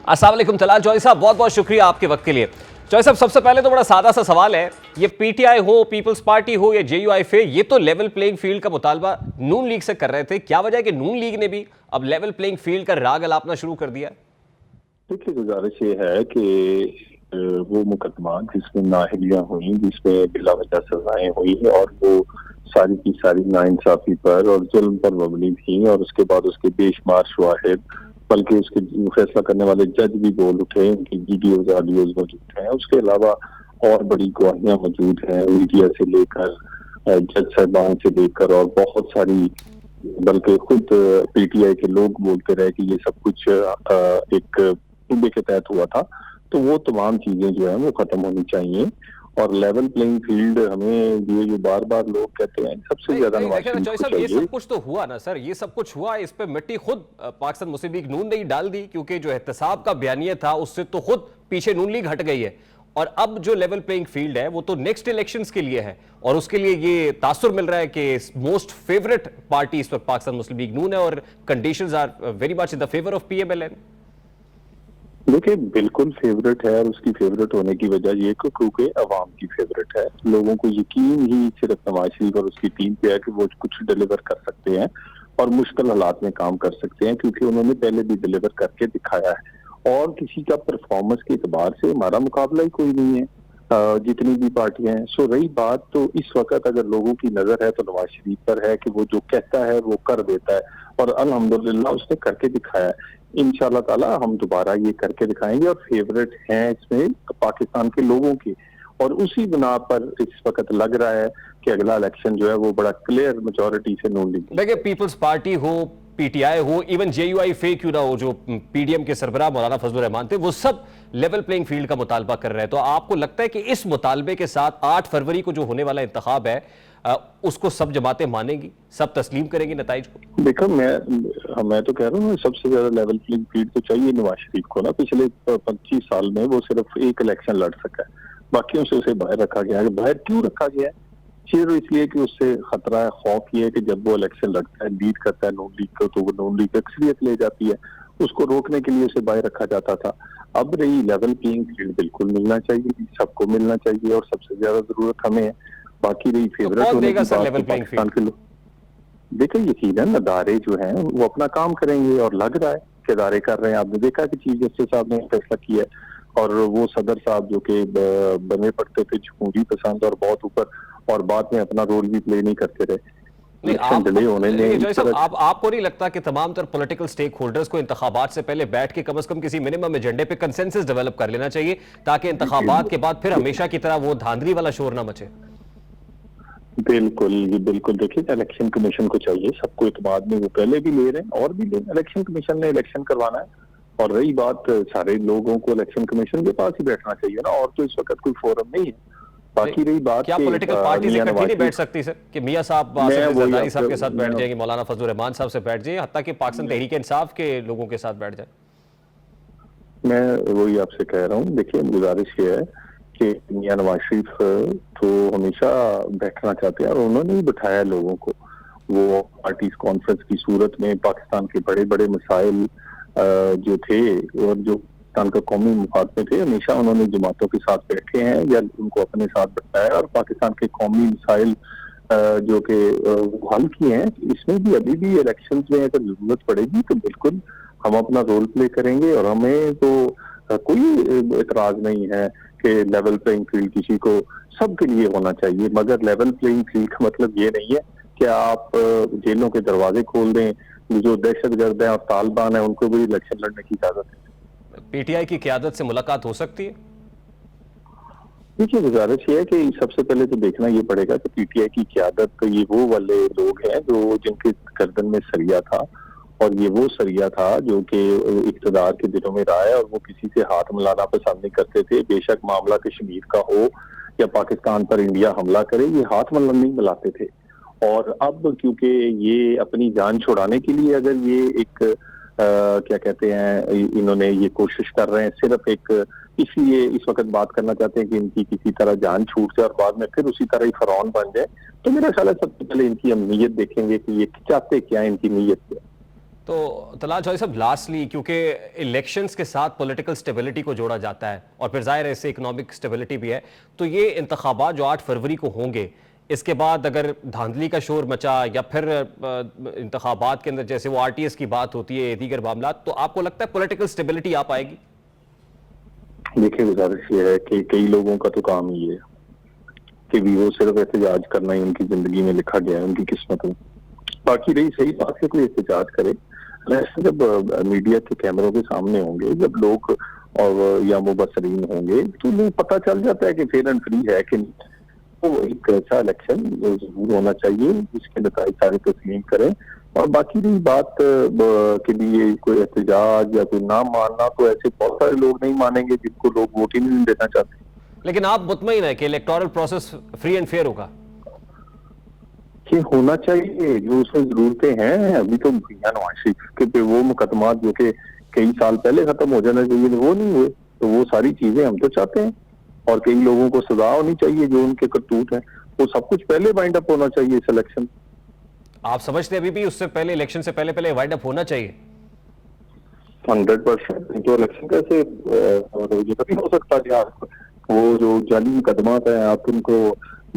अस्सलाम वालेकुम तलाल जॉय साहब, बहुत बहुत शुक्रिया आपके वक्त के लिए। जॉय साहब, सबसे पहले तो बड़ा सादा सा सवाल है, ये पीटीआई हो, पीपल्स पार्टी हो या जेयूआईफे, ये तो लेवल प्लेइंग फील्ड का मुतालबा नून लीग से कर रहे थे। क्या वजह है कि नून लीग ने भी अब लेवल प्लेइंग फील्ड का राग अलापना शुरू कर दिया? देखिए, गुजारिश ये है कि वो मुकदमा जिसमें नाअहलियां हुई, जिसमें बिला वजह सजाएं हुई और वो सारी की सारी नाइंसाफी पर और जुल्म पर मबनी थी, और उसके बाद उसके बेशुमार शवाहिद, बल्कि उसके फैसला करने वाले जज भी बोल उठे, उनकी वीडियोज ऑडियोज मौजूद हैं। उसके अलावा और बड़ी गवाहियां मौजूद हैं, मीडिया से लेकर जज साहबान से लेकर, और बहुत सारी, बल्कि खुद पीटीआई के लोग बोलते रहे कि ये सब कुछ एक सूबे के तहत हुआ था। तो वो तमाम चीजें जो है वो खत्म होनी चाहिए, और लेवल प्लेइंग फील्ड हमें ये जो बार बार लोग कहते हैं, सबसे ज्यादा नवाज शरीफ को चाहिए। ये सब कुछ तो हुआ ना सर, ये सब कुछ हुआ, इस पे मिट्टी खुद पाकिस्तान मुस्लिम लीग नून ने ही डाल दी, क्योंकि जो एहतसाब का बयानिया था उससे तो खुद पीछे नून लीग हट गई है। और अब जो लेवल प्लेइंग फील्ड है वो तो नेक्स्ट इलेक्शंस के लिए है, और उसके लिए ये तासुर मिल रहा है कि मोस्ट फेवरेट पार्टी इस वक्त पाकिस्तान मुस्लिम लीग नून है, और conditions are very much in the favour of PMLN. देखिए, बिल्कुल फेवरेट है, और उसकी फेवरेट होने की वजह ये क्योंकि अवाम की फेवरेट है। लोगों को यकीन ही सिर्फ नवाज शरीफ और उसकी टीम पे है कि वो कुछ डिलीवर कर सकते हैं और मुश्किल हालात में काम कर सकते हैं, क्योंकि उन्होंने पहले भी डिलीवर करके दिखाया है। और किसी का परफॉर्मेंस के एतबार से हमारा मुकाबला ही कोई नहीं है, जितनी भी पार्टियां हैं। सो रही बात, तो इस वक्त अगर लोगों की नजर है तो नवाज शरीफ पर है कि वो जो कहता है वो कर देता है, और अल्हम्दुलिल्लाह उसने करके दिखाया है। इंशाल्लाह ताला हम दोबारा ये करके दिखाएंगे, और फेवरेट हैं इसमें पाकिस्तान के लोगों की, और उसी बिना पर इस वक्त लग रहा है कि अगला इलेक्शन जो है वो बड़ा क्लियर मेजॉरिटी से नून लीग। देखिए, पीपल्स पार्टी हो, पीटीआई हो, इवन जेयूआईफे क्यों ना हो, जो पीडीएम के सरबराह मौलाना फजलुर रहमान थे, वो सब लेवल प्लेइंग फील्ड का मुतालबा कर रहे हैं। तो आपको लगता है कि इस मुतालबे के साथ 8 फरवरी को जो होने वाला इंतखाब है उसको सब जमातें मानेंगी, सब तस्लीम करेंगी नताइज को? देखो, मैं तो कह रहा हूँ सबसे ज्यादा लेवल प्लेइंग फील्ड तो चाहिए नवाज शरीफ को ना। पिछले 25 साल में वो सिर्फ एक इलेक्शन लड़ सका है, बाकियों से उसे बाहर रखा गया है। बाहर क्यों रखा गया है? सिर्फ इसलिए कि उससे खतरा है, खौफ ये है कि जब वो इलेक्शन लड़ता है, लीड करता है नून लीग को, तो वो नून लीग अक्सरियत ले जाती है। उसको रोकने के लिए उसे बाहर रखा जाता था। अब रही लेवल प्लेइंग फील्ड, बिल्कुल मिलना चाहिए, सबको मिलना चाहिए, और सबसे ज्यादा जरूरत हमें है। बाकी रही फेवरेट होने की बात, पाकिस्तान के लोग देखिए, यकीनन अदारे जो हैं वो अपना काम करेंगे, और लग रहा है कि अदारे कर रहे हैं। आपने देखा कि चीफ जस्टिस साहब ने फैसला किया, और वो सदर साहब जो कि बने पड़ते थे जमहूरी पसंद और बहुत ऊपर, और बाद में अपना रोल भी प्ले नहीं करते रहे। आपको नहीं लगता कि तमाम तर पॉलिटिकल स्टेक होल्डर्स को इंतखाबात से पहले बैठ के कम से कम किसी मिनिमम एजेंडे पे कंसेंसस डेवलप कर लेना चाहिए, ताकि इंतखाबात के बाद फिर हमेशा की तरह वो धांधली वाला शोर ना मचे? बिल्कुल, ये बिल्कुल। देखिए, इलेक्शन कमीशन को चाहिए, सबको इत्मीनान में वो पहले भी ले रहे हैं और भी ले। इलेक्शन कमीशन ने इलेक्शन करवाना है, और रही बात, सारे लोगों को इलेक्शन कमीशन के पास ही बैठना चाहिए ना, और तो इस वक्त कोई फोरम नहीं है। बाकी रही बात, क्या पॉलिटिकल पार्टीज इकट्ठी नहीं बैठ सकती सर, कि मियां साहब जरदारी साहब के साथ बैठ जाएंगे, मौलाना फजलुर रहमान साहब से बैठ जाए, हत्ता कि पाकिस्तान तहरीक इंसाफ के लोगों के साथ बैठ जाए? मैं वही आपसे कह रहा हूँ। देखिए, गुजारिश ये है कि मियां नवाज शरीफ तो हमेशा बैठना चाहते हैं, और उन्होंने ही बिठाया लोगों को। वो पार्टीज कॉन्फ्रेंस की सूरत में पाकिस्तान के बड़े बड़े मसाइल जो थे, और जो पाकिस्तान का कौमी मुफाद में थे, हमेशा उन्होंने जमातों के साथ बैठे हैं या उनको अपने साथ बैठाया, और पाकिस्तान के कौमी मसाइल जो कि हल किए हैं। इसमें भी अभी भी इलेक्शन में अगर जरूरत पड़ेगी तो बिल्कुल हम अपना रोल प्ले करेंगे, और हमें तो कोई इतराज नहीं है कि लेवल प्लेइंग फील्ड किसी को सबके लिए होना चाहिए। मगर लेवल प्लेइंग फील्ड का मतलब ये नहीं है कि आप जेलों के दरवाजे खोल दें। जो दहशतगर्द हैं और तालिबान है, उनको भी इलेक्शन लड़ने की इजाजत है। पीटीआई की क़यादत से मुलाकात हो सकती है? देखिए, गुजारिश ये है कि सबसे पहले तो देखना ये पड़ेगा कि पीटीआई की क़यादत तो ये वो वाले लोग हैं जो जिनके गर्दन में सरिया था, और ये वो सरिया था जो कि इक़्तिदार के दिनों में रहा है, और वो किसी से हाथ मिलाना पसंद नहीं करते थे। बेशक मामला कश्मीर का हो या पाकिस्तान पर इंडिया हमला करे, ये हाथ नहीं मिलाते थे। और अब क्योंकि ये अपनी जान छुड़ाने के लिए, अगर ये एक क्या कहते हैं, इन्होंने ये कोशिश कर रहे हैं, सिर्फ एक इसलिए इस वक्त बात करना चाहते हैं कि इनकी किसी तरह जान छूट जाए और बाद में फिर उसी तरह ही फरौन बन जाए, तो मेरा ख्याल है सबसे पहले इनकी हम नीयत देखेंगे कि ये चाहते क्या है, इनकी नीयत क्या है। तो तलाल चौधरी साहब, लास्टली, क्योंकि इलेक्शंस के साथ पॉलिटिकल स्टेबिलिटी को जोड़ा जाता है और फिर जाहिर है इससे इकोनॉमिक स्टेबिलिटी भी है, तो ये इंतखाबात जो 8 फरवरी को होंगे, इसके बाद अगर धांधली का शोर मचा या फिर इंतखाबात के अंदर जैसे वो आरटीएस की बात होती है, दीगर मामला, तो आपको लगता है पॉलिटिकल स्टेबिलिटी आ पाएगी? देखिए, गुजारिश ये है कि कई लोगों का तो काम ही है कि भी वो सिर्फ एहतजाज करना ही उनकी जिंदगी में लिखा गया है, उनकी किस्मत में। बाकी रही सही बात है, कोई एहतजाज करे, ऐसे जब मीडिया के कैमरों के सामने होंगे, जब लोग और या मुबसरीन होंगे, तो लोग पता चल जाता है कि फेयर एंड फ्री है कि नहीं। तो एक ऐसा इलेक्शन जरूर होना चाहिए जिसके नतीजे सारे तस्लीम करें। और बाकी रही बात के लिए कोई एहतजाज या कोई ना मानना, तो ऐसे बहुत सारे लोग नहीं मानेंगे जिनको लोग वोट ही नहीं देना चाहते। लेकिन आप मुतमईन है कि electoral process free and fair होगा? कि होना चाहिए, जो उसमें जरूरतें हैं। अभी तो मियां नवाज शरीफ के पे वो मुकदमा जो कि कई साल पहले खत्म हो जाना चाहिए, वो नहीं हुए, तो वो सारी चीजें हम तो चाहते हैं। और कई लोगों को सजा होनी चाहिए जो उनके करतूत हैं, वो सब कुछ पहले वाइंड अप होना चाहिए इस इलेक्शन। आप समझते हैं अभी भी उससे पहले, इलेक्शन से पहले पहले वाइंड अप होना चाहिए? 100%। तो इलेक्शन कैसे ये तो नहीं हो सकता कि आप वो जो जाली मुकदमात हैं आप उनको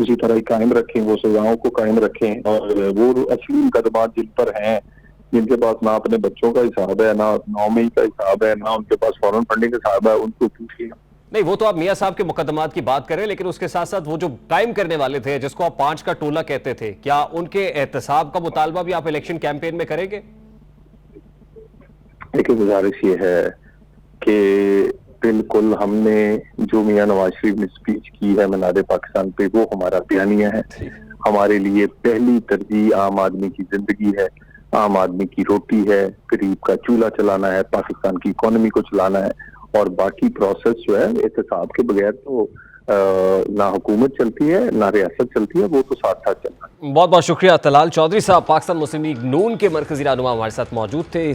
उसी तरह ही कायम रखें, वो सजाओं को कायम रखें, और वो असली मुकदमात जिन पर हैं, जिनके पास ना अपने बच्चों का हिसाब है, ना 9 मई का हिसाब है, ना उनके पास फॉरेन फंडिंग का हिसाब है, उनको पूछिए। नहीं, वो तो आप मियां साहब के मुकदमात की बात करें, लेकिन उसके साथ साथ वो जो कायम करने वाले थे, जिसको आप 5 का टोला कहते थे, क्या उनके एहतसाब का मुतालबा भी आप इलेक्शन कैंपेन में करेंगे? देखिए, गुजारिश ये है कि बिल्कुल हमने जो मियां नवाज शरीफ ने स्पीच की है मीनार पाकिस्तान पे, वो हमारा बयानिया है। हमारे लिए पहली तरजीह आम आदमी की जिंदगी है, आम आदमी की रोटी है, गरीब का चूल्हा चलाना है, पाकिस्तान की इकोनॉमी को चलाना है। और बाकी प्रोसेस जो है एहतसाब के बगैर तो ना हुकूमत चलती है ना रियासत चलती है, वो तो साथ साथ चलना है। बहुत बहुत शुक्रिया तलाल चौधरी साहब, पाकिस्तान मुस्लिम लीग नून के मरकजी रहनुमा हमारे साथ मौजूद थे।